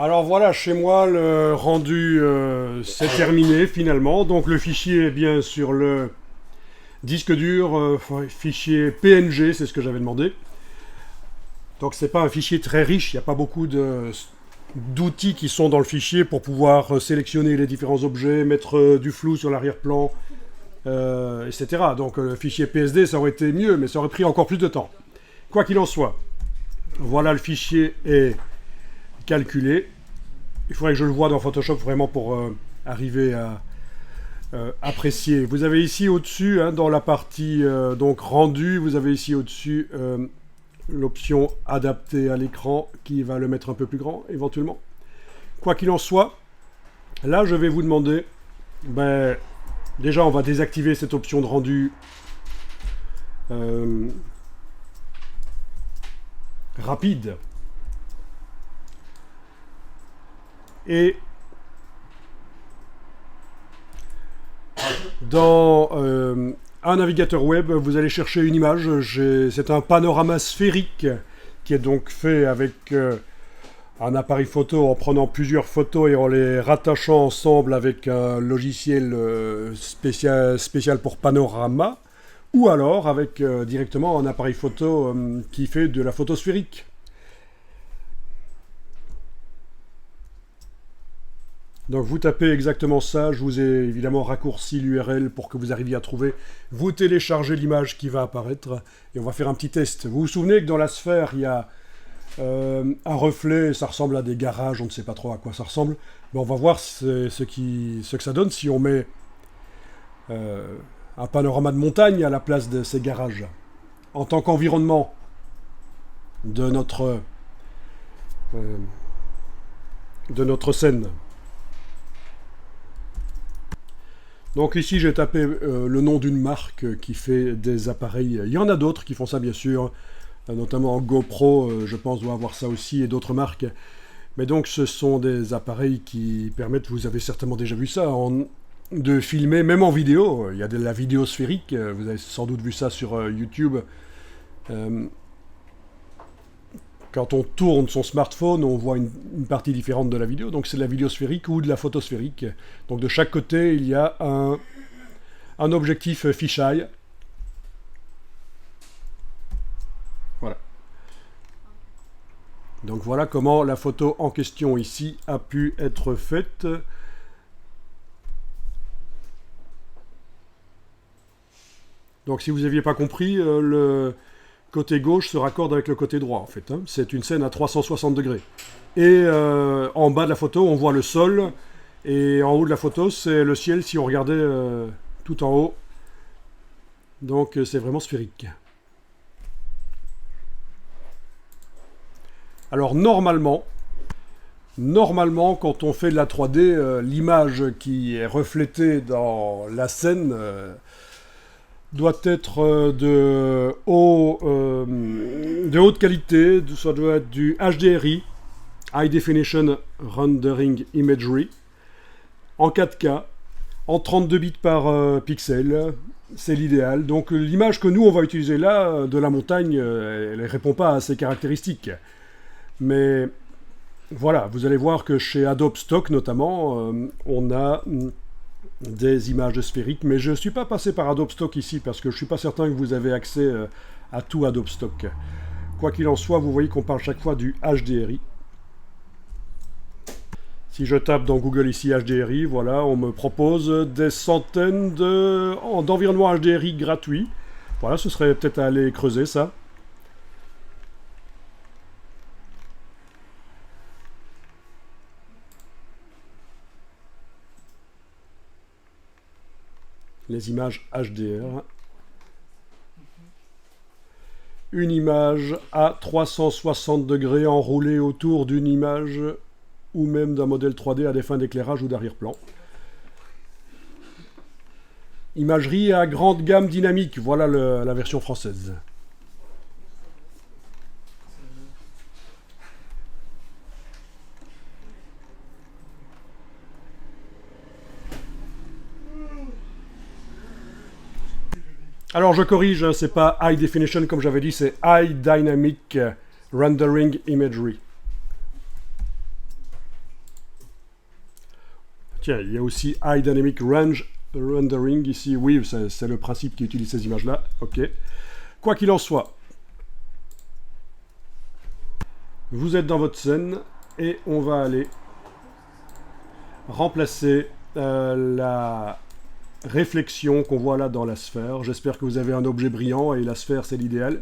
Alors voilà, chez moi, le rendu c'est terminé finalement. Donc le fichier est bien sur le disque dur, fichier PNG, c'est ce que j'avais demandé. Donc c'est pas un fichier très riche, il n'y a pas beaucoup d'outils qui sont dans le fichier pour pouvoir sélectionner les différents objets, mettre du flou sur l'arrière-plan, etc. Donc le fichier PSD, ça aurait été mieux, mais ça aurait pris encore plus de temps. Quoi qu'il en soit, voilà, le fichier est calculé. Il faudrait que je le voie dans Photoshop vraiment pour arriver à apprécier. Vous avez ici au-dessus, hein, dans la partie donc rendu, vous avez ici au-dessus l'option adapter à l'écran qui va le mettre un peu plus grand éventuellement. Quoi qu'il en soit, là je vais vous demander, déjà on va désactiver cette option de rendu rapide. Et dans un navigateur web, vous allez chercher une image. C'est un panorama sphérique qui est donc fait avec un appareil photo en prenant plusieurs photos et en les rattachant ensemble avec un logiciel spécial pour panorama, ou alors avec directement un appareil photo qui fait de la photo sphérique. Donc vous tapez exactement ça, je vous ai évidemment raccourci l'URL pour que vous arriviez à trouver. Vous téléchargez l'image qui va apparaître et on va faire un petit test. Vous vous souvenez que dans la sphère, il y a un reflet, ça ressemble à des garages, on ne sait pas trop à quoi ça ressemble. Mais on va voir ce que ça donne si on met un panorama de montagne à la place de ces garages. En tant qu'environnement de notre scène. Donc ici j'ai tapé le nom d'une marque qui fait des appareils. Il y en a d'autres qui font ça bien sûr, notamment GoPro, je pense doit avoir ça aussi, et d'autres marques. Mais donc ce sont des appareils qui permettent, vous avez certainement déjà vu ça, de filmer, même en vidéo. Il y a de la vidéo sphérique, vous avez sans doute vu ça sur YouTube. Quand on tourne son smartphone, on voit une partie différente de la vidéo. Donc c'est de la vidéo sphérique ou de la photo sphérique. Donc de chaque côté, il y a un objectif fisheye. Voilà. Donc voilà comment la photo en question ici a pu être faite. Donc si vous n'aviez pas compris, le côté gauche se raccorde avec le côté droit, en fait. Hein. C'est une scène à 360 degrés. Et en bas de la photo, on voit le sol. Et en haut de la photo, c'est le ciel si on regardait tout en haut. Donc c'est vraiment sphérique. Alors normalement, quand on fait de la 3D, l'image qui est reflétée dans la scène doit être de haute qualité, ça doit être du HDRI, High Definition Rendering Imagery, en 4K, en 32 bits par pixel, c'est l'idéal. Donc l'image que nous on va utiliser là, de la montagne, elle ne répond pas à ces caractéristiques. Mais voilà, vous allez voir que chez Adobe Stock notamment, on a des images sphériques, mais je ne suis pas passé par Adobe Stock ici parce que je ne suis pas certain que vous avez accès à tout Adobe Stock. Quoi qu'il en soit, vous voyez qu'on parle chaque fois du HDRI. Si je tape dans Google ici HDRI, voilà, on me propose des centaines d'environnements HDRI gratuits. Voilà, ce serait peut-être à aller creuser ça. Les images HDR. Une image à 360 degrés enroulée autour d'une image ou même d'un modèle 3D à des fins d'éclairage ou d'arrière-plan. Imagerie à grande gamme dynamique, voilà la version française. Alors je corrige, hein, c'est pas High Definition comme j'avais dit, c'est High Dynamic Rendering Imagery. Tiens, il y a aussi High Dynamic Range Rendering ici. Oui, c'est le principe qui utilise ces images-là. Ok. Quoi qu'il en soit, vous êtes dans votre scène et on va aller remplacer la réflexion qu'on voit là dans la sphère. J'espère que vous avez un objet brillant et la sphère c'est l'idéal.